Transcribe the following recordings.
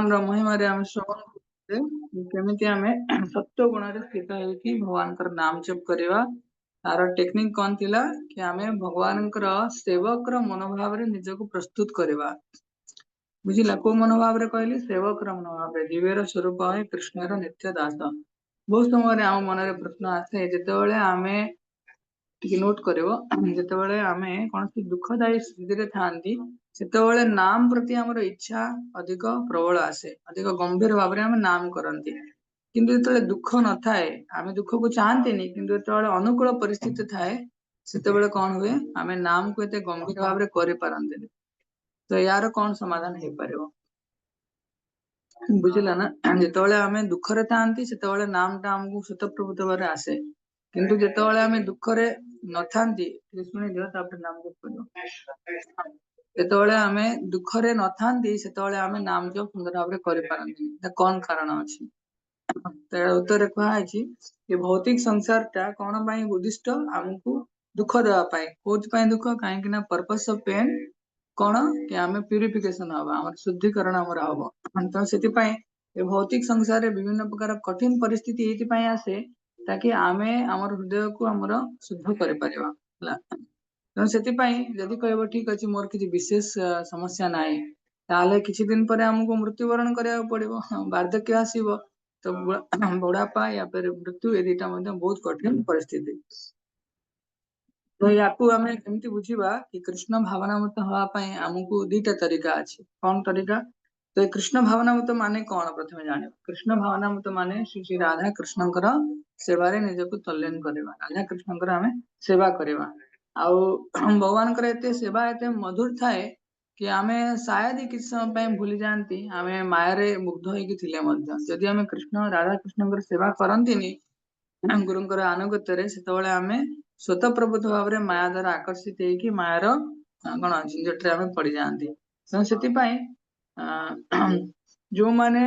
महिमारे आम श्रवण केमिति आमे सत्य गुण स्थित होगी भगवान नाम जप करवा तार टेक्निक कौन थिला कि आमे भगवान सेवक मनोभाव रे निजको प्रस्तुत करवा बुझिला को मनोभाव रे कहली सेवक मनोभाव रे जीवेर स्वरूप है कृष्णर नित्य दास बहुत समय आम मन रे प्रश्न आसे जेतेबेले आमे टिके नोट करिवो जेतेबेले आमे कोनसी दुखदायी स्थिति रे थांती सेतेबेले नाम प्रति हमर इच्छा अधिक प्रबल आसे अधिक गंभीर भाव रे हम नाम करंती किंतु जेतेबेले दुख न थाए आमे दुख को चाहंतीनी किंतु जेतेबेले अनुकूल परिस्थिति थाए सेतेबेले कोन हुए आमे नाम को एते गंभीर भाव रे करि पारंती तो यार कौन समाधान हे परिवो बुझिला ना जेतेबेले आमे दुख रे थांती सेतेबेले नाम टा हमकु स्वतःप्रभुत भाव रे आसे किंतु जेतेबेले आमे दुख रे न थांती कृष्ण दियो तापर नाम को करिवो जेतेबेले आमे दुख रे न थांती सेतेबेले आमे नाम जो सुंदर भाव रे करि पारंती त कोन कारण अछि त उत्तर कहा अछि कि भौतिक संसार टा कोन पई उद्दिष्ट हमकु दुख देवा पई कोथ पई दुख काहे कि ना पर्पस ऑफ पेन कोन कि आमे प्यूरिफिकेशन हवा हमर शुद्धिकरण हमर हबो त सेति पई ए भौतिक संसार रे विभिन्न प्रकार कठिन परिस्थिति एति पई आसे ताकि आमे हमर हृदय को हमर शुद्ध करि परिवा तो सेति पई जदि कहबो ठीक अछि मोर किछि विशेष समस्या नाही ताले किछि दिन परे हमको मृत्युवरण करिया पड़िबो वार्धक्य आसीबो तो बुढ़ापा या फिर मृत्यु ए दुटा मध्ये बहुत कठिन परिस्थिति तो याकू हमें केमती बुझीबा कि कृष्ण भावनामत हवा पई हमको दुटा तरीका अछि कोन तरीका तो कृष्ण भावनामत माने कोन प्रथमे जानिबा कृष्ण भावनामत माने श्री श्री राधा कृष्णकर सेवा रे निजको तल्लीन करबा राधा कृष्णकर हमें सेवा करबा आउ भगवान करे एते सेवा एते मधुर थाए कि आमे शायद किछ समय पई भूली जानती आमे माया रे मुग्ध होई थिले मध्ये जदि आमे कृष्ण राधा कृष्णकर सेवा करंतिनी गुरुंकर अनुगत्य रे सेतबेले आमे स्वतः प्रभुत्व भाव रे माया द्वारा आकर्षित हेकी मायार कोन झंझटरे आमे पड़ी जानती सेति पई जो माने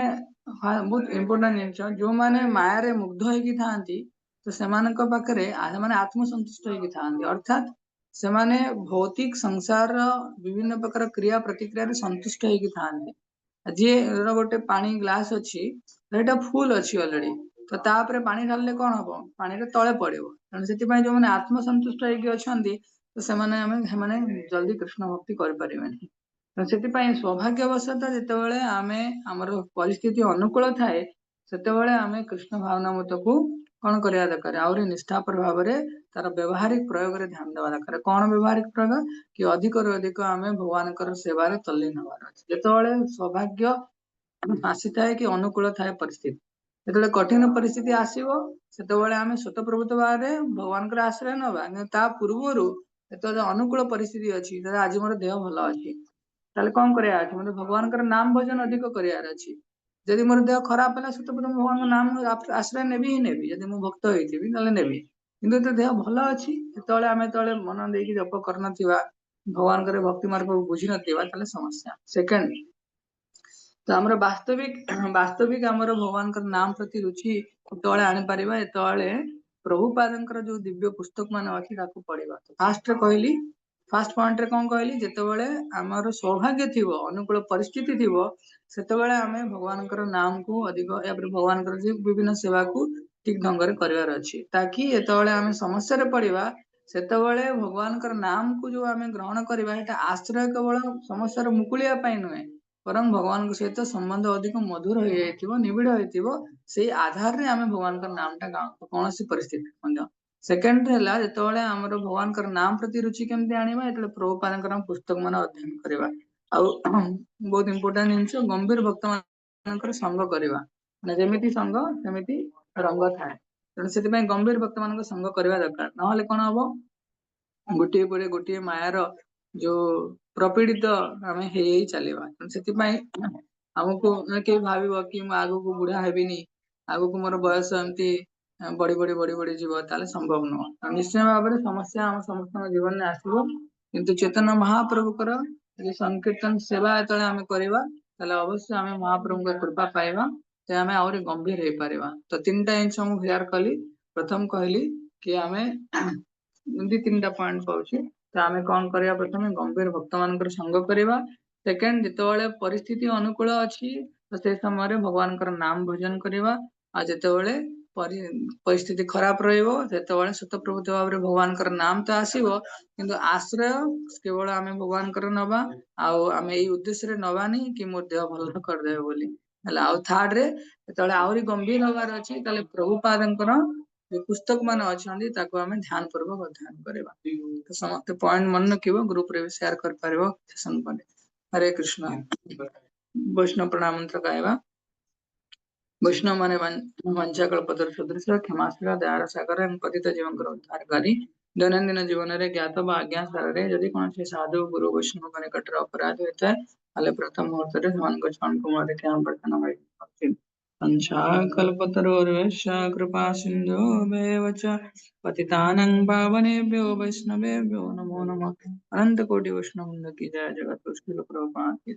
बहुत इंपोर्टेंट जिनिस जो माने माया रे मुग्ध होई थांती तो सेमानक पाखरे माने आत्मसंतुष्ट होई थांती अर्थात सेमाने भौतिक संसार विभिन्न प्रकार क्रिया प्रतिक्रिया रे संतुष्ट होई थांती जे गोटे पानी ग्लास अछि एटा फुल अछि ऑलरेडी तो तापरे पानी ढालले कोन हबो पानी रे तळे पड़िबो तने सेति पई जो माने आत्मसंतुष्ट होई अछंती तो सेमाने हमें जल्दी कृष्ण भक्ति कर परिबेनी तो सेति पई सौभाग्यवशत जेतेबेले आमे हमर परिस्थिति अनुकूल थाए सेतेबेले आमे कृष्ण भावनामत को कोन करिया दरकार आउरी निष्ठापर भाव रे तार व्यवहारिक प्रयोग रे ध्यान देवा दरकार कोन व्यवहारिक प्रयोग कि अधिक रो अधिक आमे भगवान कर सेवा रे तल्लीन हवार अछि जेतेबेले सौभाग्य आसीताए कि अनुकूल थाए परिस्थिति जेतेबेले कठिन परिस्थिति आसीबो सेतेबेले आमे स्वतःप्रभुत्व भाव रे भगवान कर आश्रय नबा ता पूर्वरु एतो अनुकूल परिस्थिति अछि आज मोर देह भलो अछि ताले कोन करिया अछि मतलब भगवान कर नाम भजन अधिक करियार अछि यदि मोर देह खराब होला स्वतःप्रभु भगवान को नाम आश्रय नेबी ही नेबी यदि मु भक्त होइथिबी ताले नेबी किंतु तो देह भलो अछि तळे आमे तळे मन देकी जप करनथिबा भगवान करे भक्ति मार्ग को बुझी नथिबा ताले समस्या सेकंड तो हमर वास्तविक हमर भगवान कर नाम प्रति रुचि तळे आनि परिबा एतळे प्रभुपादंकर जो दिव्य पुस्तक मान अछि ताकू पढिबा फास्ट रे कहली फास्ट पॉइंट रे कोन कहली जेतेबेले हमर सौभाग्य थिबो अनुकूल परिस्थिति थिबो सेतेबेले आमे भगवान कर नाम को अधिक या भगवान कर जे विभिन्न सेवा को ठीक ढंग रे करिवार अछि ताकि एतळे आमे समस्या रे पडिबा सेतेबेले भगवान कर नाम को जो आमे ग्रहण करबा एटा आश्रय केवल समस्या रो मुकुलिया पई नय परम भगवान के सहित संबंध अधिक मधुर होई जायतिबो निबिड़ होयतिबो सेई आधार रे आमे भगवान कर नाम टा गाउ कोनोसी परिस्थिति मध्ये सेकेंड हला जेतेबेले हमर भगवान कर नाम प्रति रुचि केमते आनिबा एतले प्रभुपादंकर पुस्तक मान अध्ययन करबा आउ बहुत इंपोर्टेंट जिनिस गंभीर भक्त मानकर संग करबा ना जेमिति संग सेमिति रंग थाए तेणु से गंभीर भक्त मान संग करबा दरकार नहले कोन हबो गोटे परे गोटे मायार जो प्रपीड़ित आमे हे चलीबा से हमको के भाविबो कि मु आगु को बुढ़ा हेबिनी आगु को मोर बयस एमती बड़ी बड़ी बड़ी बड़ी जीव ताले संभव न निश्चय भाव में समस्या हम समस्त जीवन में आसो किंतु चेतन महाप्रभु कर संकीर्तन सेवा जतले आमे करबा ताले अवश्य आमे महाप्रभु के कृपा पाइबा ते आमे और गंभीर हे परिबा तो तीनटा इंच हम क्लियर कली प्रथम कहली कि आमे दी तीनटा पॉइंट पाउची तो आमे कोन करिया प्रथमे गंभीर भक्त मानकर संग करबा सेकंड जेतेबेले परिस्थिति अनुकूल अछि तो से समय भगवान नाम भजन करवा आ जितेबाला परिस्थिति खराब रही स्वतःप्रभुत भाव में भगवान नाम तो आसो किंतु आश्रय केवल आम भगवान नवा आम यही उद्देश्य नवानी कि मोर देह भल करदे बोली आउ थर्ड रे आहरी गंभीर हबार अच्छी प्रभुपाद जो पुस्तक मान अच्छा आम ध्यान पूर्वक अध्ययन करवा तो समस्त पॉइंट मन रखियो ग्रुप रे शेयर कर पारिबो सेशन पर हरे कृष्ण वैष्णव प्रणाम मंत्र गायवा वैष्णव माने वंशा कल्पतरुसदृश क्षमाशील दयार सागर एवं पतित जीवन उद्धारकारी दैनंदिन जीवन में ज्ञात व आज्ञा सारे यदि कौन साधु गुरु वैष्णव का निकटर अपराध होता है ताले प्रथम मुहूर्त चरण कुमार ज्ञान वर्धन पंचाकल्पतरुर्वैश्य कृपा सिंधु पतितानं पावनेभ्यो वैष्णवेभ्यो नमो नमः अनंत कोटि वैष्णव की जय जगत प्रभुपाद की